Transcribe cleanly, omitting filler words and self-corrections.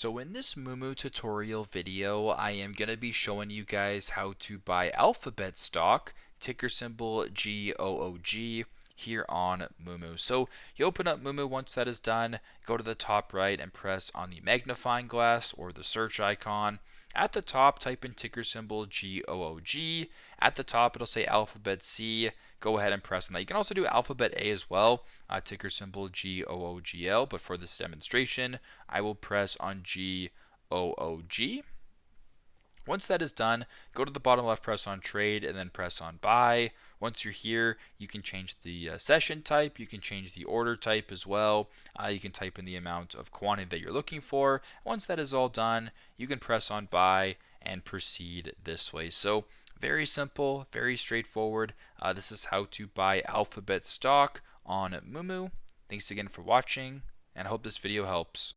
So in this Moomoo tutorial video, I am going to be showing you guys how to buy alphabet stock, ticker symbol GOOG, here on Moomoo. So you open up Moomoo once that is done, go to the top right and press on the magnifying glass or the search icon. At the top, type in ticker symbol GOOG. At the top, it'll say alphabet C. Go ahead and press on that. You can also do alphabet A as well, ticker symbol GOOGL, but for this demonstration, I will press on GOOG. Once that is done, go to the bottom left, press on trade, and then press on buy. Once you're here, you can change the session type, you can change the order type as well. You can type in the amount of quantity that you're looking for. Once that is all done, you can press on buy and proceed this way. So very simple, very straightforward. This is how to buy alphabet stock on Moomoo. Thanks again for watching, and I hope this video helps.